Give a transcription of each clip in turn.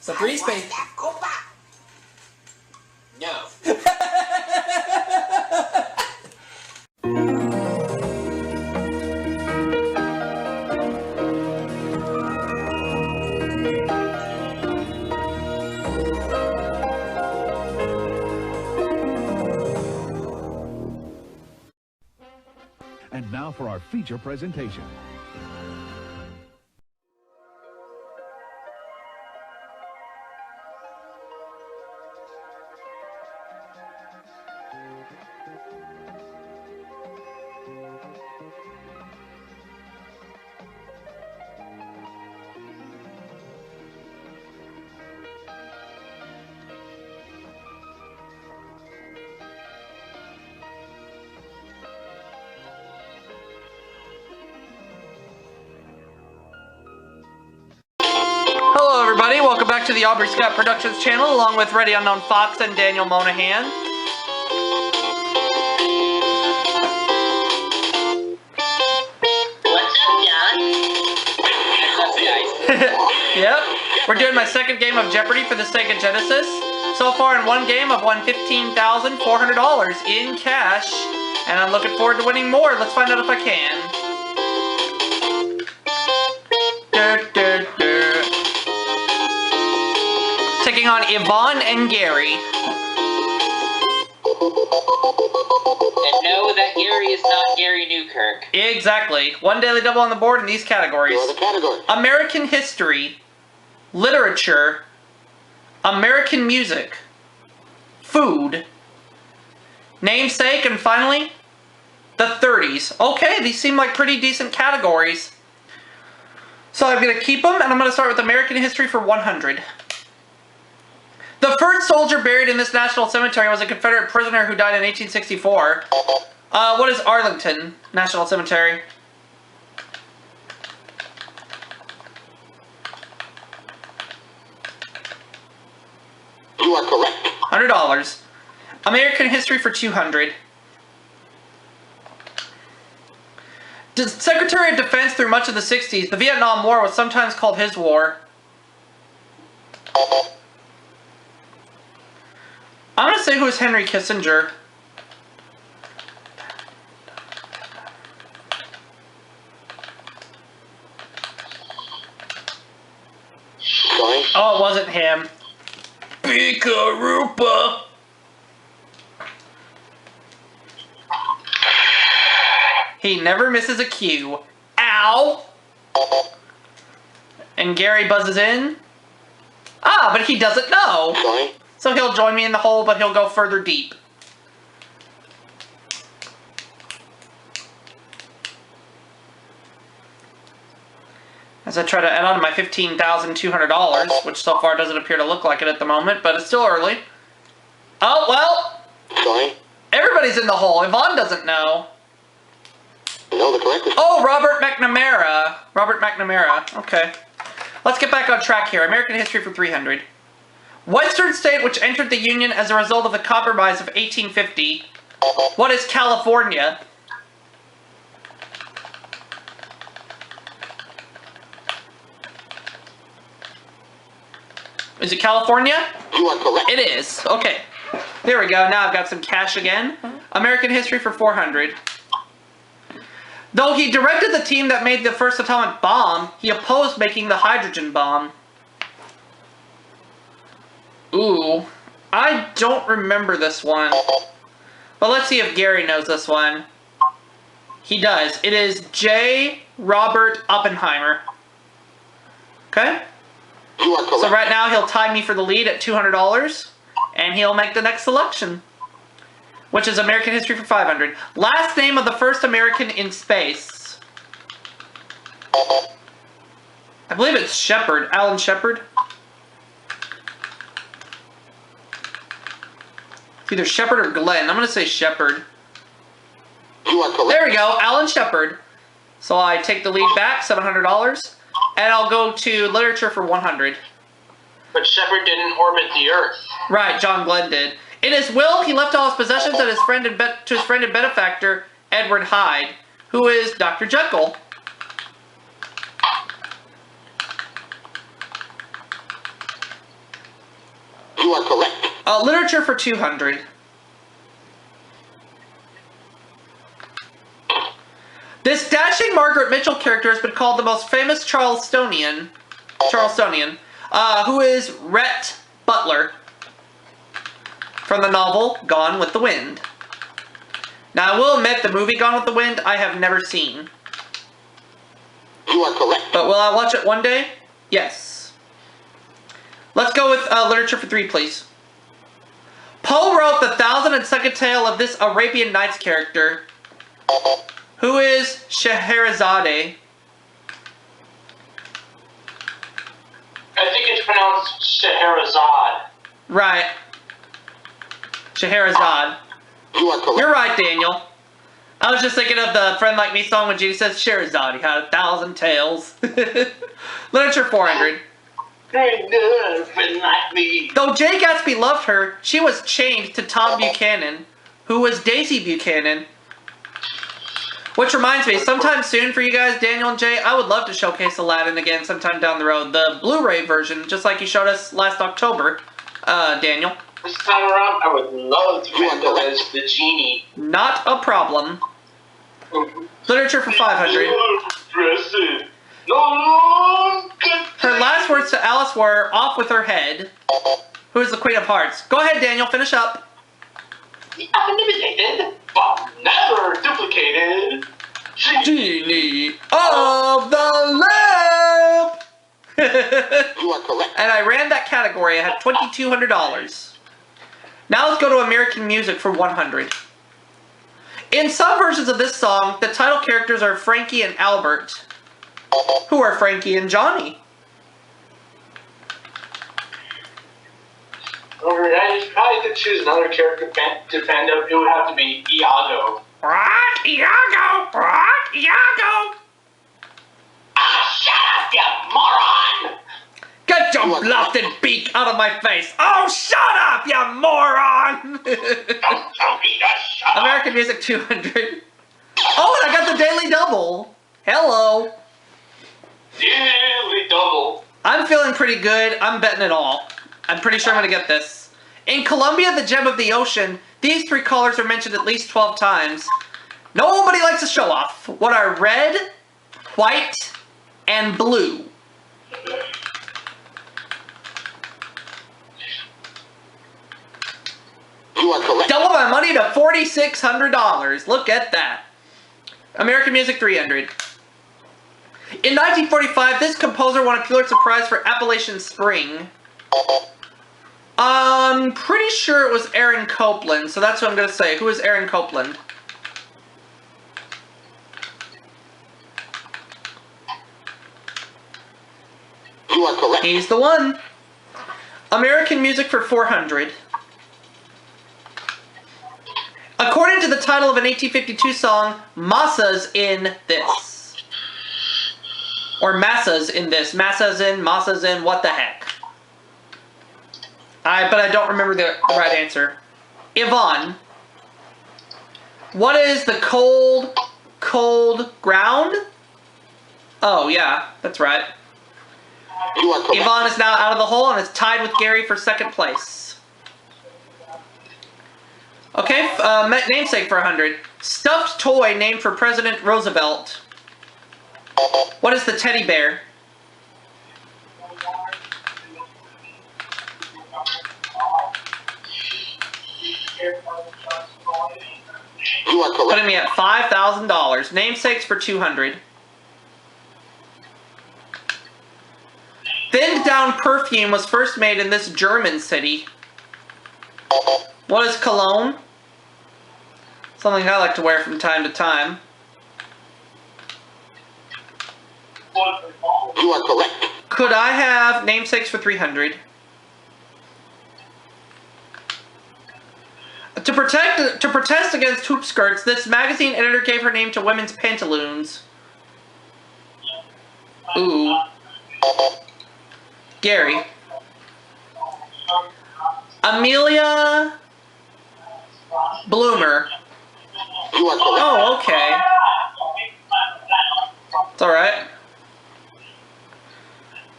So 3 space. No. And now for our feature presentation. Hello everybody, welcome back to the Aubrey Scott Productions channel, along with Ready Unknown Fox and Daniel Monahan. What's up, John? What's up, guys? Yep, we're doing my second game of Jeopardy for the Sega Genesis. So far in one game, I've won $15,400 in cash, and I'm looking forward to winning more. Let's find out if I can. Taking on Yvonne and Gary. And know that Gary is not Gary Newkirk. Exactly. One daily double on the board in these categories. What are the categories? American history, literature, American music, food, namesake, and finally, the 30s. Okay, these seem like pretty decent categories. So I'm going to keep them, and I'm going to start with American history for 100. The first soldier buried in this national cemetery was a Confederate prisoner who died in 1864. What is Arlington National Cemetery? You are correct. $100. American history for 200. The Secretary of Defense through much of the 60s, the Vietnam War was sometimes called his war. I'm going to say who is Henry Kissinger. Sorry. Oh, it wasn't him. Pika-Rupa. He never misses a cue. Ow! And Gary buzzes in. Ah, but he doesn't know. Sorry. So he'll join me in the hole, but he'll go further deep. As I try to add on to my $15,200, which so far doesn't appear to look like it at the moment, but it's still early. Oh, well, Sorry. everybody's in the hole. Yvonne doesn't know. No, the correct response. Oh, Robert McNamara. Robert McNamara. Okay. Let's get back on track here. American history for 300. Western state which entered the Union as a result of the Compromise of 1850. What is California? Is it California? You are correct. It is. Okay. There we go. Now I've got some cash again. American history for 400. Though he directed the team that made the first atomic bomb, he opposed making the hydrogen bomb. Ooh, I don't remember this one. But let's see if Gary knows this one. He does. It is J. Robert Oppenheimer. Okay? You are correct. So right now he'll tie me for the lead at $200, and he'll make the next selection, which is American history for 500. Last name of the first American in space. I believe it's Shepard. Alan Shepard. It's either Shepard or Glenn. I'm going to say Shepard. You are correct. There we go. Alan Shepard. So I take the lead back, $700. And I'll go to literature for 100. But Shepard didn't orbit the Earth. Right, John Glenn did. In his will, he left all his possessions to his friend and benefactor, Edward Hyde, who is Dr. Jekyll. Literature for 200. This dashing Margaret Mitchell character has been called the most famous Charlestonian, who is Rhett Butler, from the novel Gone with the Wind. Now, I will admit, the movie Gone with the Wind, I have never seen. You are correct. But will I watch it one day? Yes. Let's go with literature for 3, please. Poe wrote the 1002nd tale of this Arabian Nights character, who is Scheherazade. I think it's pronounced Scheherazade. Right. Scheherazade. You are correct. You're right, Daniel. I was just thinking of the Friend Like Me song when Judy says Scheherazade had 1,000 tales. Literature 400. Friend like me. Though Jay Gatsby loved her, she was chained to Tom Buchanan, who was Daisy Buchanan. Which reminds me, sometime soon for you guys, Daniel and Jay, I would love to showcase Aladdin again sometime down the road. The Blu-ray version, just like you showed us last October, Daniel. This time around, I would love to make them as the genie. Not a problem. Literature for 500. Her last words to Alice were, "Off with her head." Who is the Queen of Hearts? Go ahead, Daniel, finish up. Imitated, but never duplicated. Genie of the Lamp! You are correct. And I ran that category. I had $2,200. Now let's go to American music for 100. In some versions of this song, the title characters are Frankie and Albert. Who are Frankie and Johnny? I probably could choose another character to defend him. It would have to be Iago. What? Iago? What? Iago? Ah, shut up, you moron! Get your blasted beak out of my face! Oh, shut up, you moron! Don't tell me to shut up! American Music 200. Oh, and I got the Daily Double. Hello. Daily double. I'm feeling pretty good. I'm betting it all. I'm pretty sure I'm going to get this. In Columbia, the Gem of the Ocean, these 3 colors are mentioned at least 12 times. Nobody likes to show off. What are red, white, and blue? You are correct. Double my money to $4,600. Look at that. American Music 300. In 1945, this composer won a Pulitzer Prize for Appalachian Spring. I'm pretty sure it was Aaron Copland, so that's what I'm going to say. Who is Aaron Copland? You are correct. He's the one. American Music for 400. According to the title of an 1852 song, Massa's in this. Or Massa's in this. Massa's in, what the heck. But I don't remember the right answer. Yvonne. What is the cold, cold ground? Oh, yeah, that's right. You are correct. Yvonne is now out of the hole and is tied with Gary for 2nd place. Okay, namesake for 100. Stuffed toy named for President Roosevelt. What is the teddy bear? You are correct. Putting me at $5,000. Namesakes for 200. Thinned down perfume was first made in this German city. What is cologne? Something I like to wear from time to time. You are correct. Could I have namesakes for 300? To protest against hoop skirts, this magazine editor gave her name to women's pantaloons. Ooh. Gary. Amelia Bloomer. You are correct. Oh, okay. It's alright.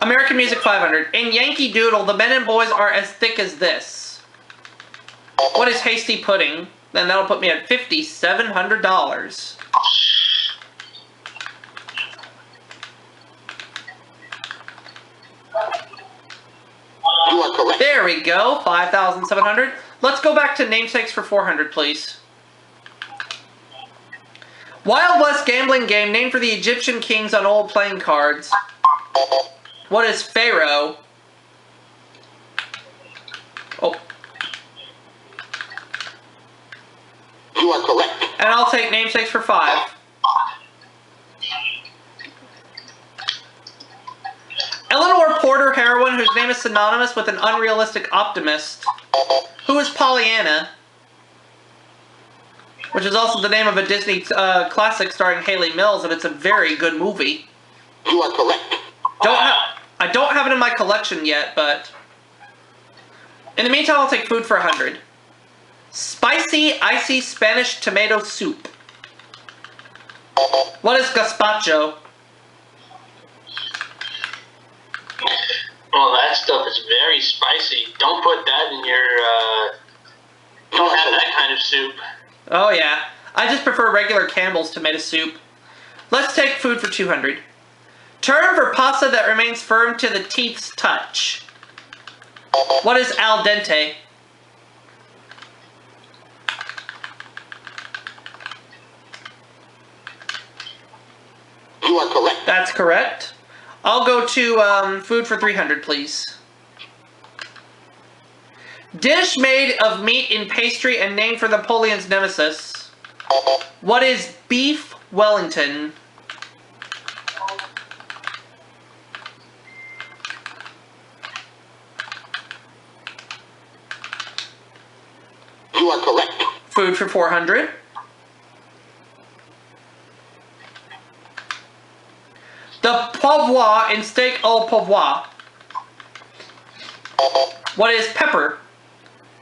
American Music 500. In Yankee Doodle, the men and boys are as thick as this. What is hasty pudding? Then that'll put me at $5,700. You are correct. There we go, 5,700. Let's go back to namesakes for 400, please. Wild West gambling game named for the Egyptian kings on old playing cards. What is Pharaoh? Oh. You are correct. And I'll take namesakes for 5. Eleanor Porter heroine whose name is synonymous with an unrealistic optimist. Who is Pollyanna? Which is also the name of a Disney classic starring Haley Mills, and it's a very good movie. You are correct. I don't have it in my collection yet, but... In the meantime, I'll take food for 100. Spicy, icy Spanish tomato soup. What is gazpacho? Well, that stuff is very spicy. Don't put that in your, don't have that kind of soup. Oh yeah, I just prefer regular Campbell's tomato soup. Let's take food for 200. Term for pasta that remains firm to the teeth's touch. What is al dente? You are correct. That's correct. I'll go to food for 300, please. Dish made of meat in pastry and named for Napoleon's nemesis. What is beef Wellington? You are correct. Food for 400. The poivroir in steak au poivroir. What is pepper?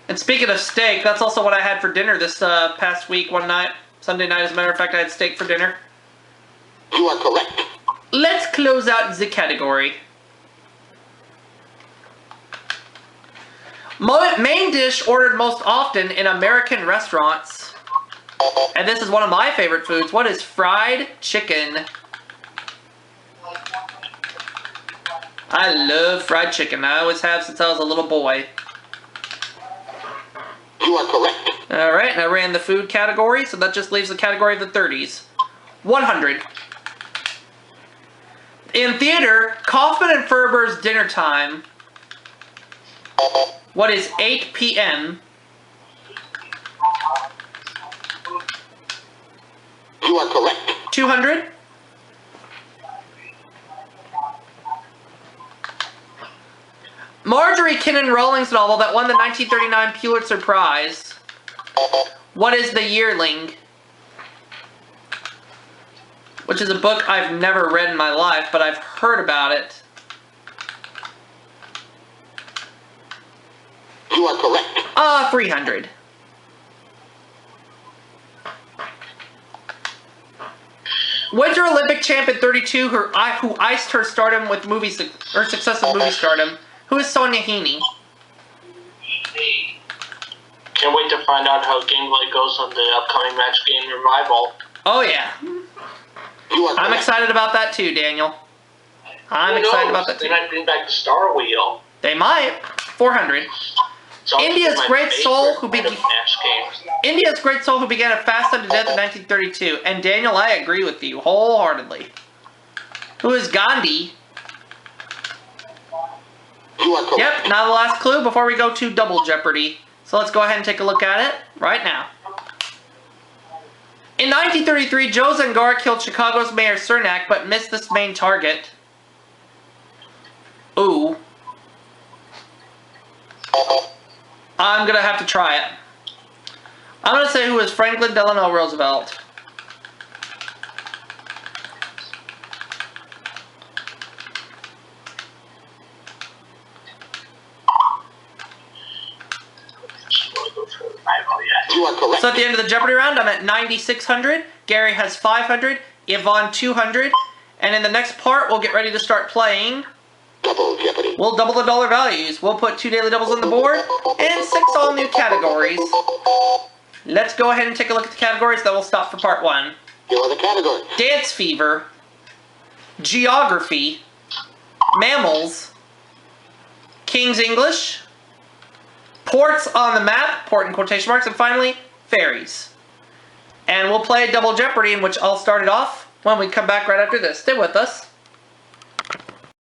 And speaking of steak, that's also what I had for dinner this past week, one night. Sunday night, as a matter of fact, I had steak for dinner. You are correct. Let's close out the category. Main dish ordered most often in American restaurants. And this is one of my favorite foods. What is fried chicken? I love fried chicken. I always have since I was a little boy. You are correct. Alright, and I ran the food category, so that just leaves the category of the 30s. 100. In theater, Kaufman and Ferber's Dinner Time. What is 8 p.m.? You are correct. 200. Marjorie Kinnan Rowling's novel that won the 1939 Pulitzer Prize. What is The Yearling? Which is a book I've never read in my life, but I've heard about it. You are correct. 300. Winter Olympic champ in 32 who iced her stardom with her success with movie stardom. Who is Sonia Heaney? Can't wait to find out how gameplay goes on the upcoming Match Game Revival. Oh yeah. You are I'm correct. excited about that too, Daniel. I'm Who excited knows? about that They too. might bring back the Star Wheel. They might. 400. It's always India's my great soul favorite kind of Match games. India's great soul who began a fast unto death in 1932. And Daniel, I agree with you wholeheartedly. Who is Gandhi? You are correct. Yep, now the last clue before we go to Double Jeopardy. So let's go ahead and take a look at it right now. In 1933, Joe Zangara killed Chicago's Mayor Cernak, but missed this main target. Ooh. I'm gonna have to try it. I'm gonna say who is Franklin Delano Roosevelt. You are correct. So at the end of the Jeopardy round, I'm at 9,600. Gary has 500. Yvonne 200. And in the next part, we'll get ready to start playing Double Jeopardy. we'll double the dollar values. We'll put 2 daily doubles on the board and 6 all new categories. Let's go ahead and take a look at the categories, then we'll stop for part 1. Here are the categories. Dance fever, geography, mammals, King's English, ports on the map, port in quotation marks, and finally, fairies. And we'll play Double Jeopardy, in which I'll start it off when we come back right after this. Stay with us.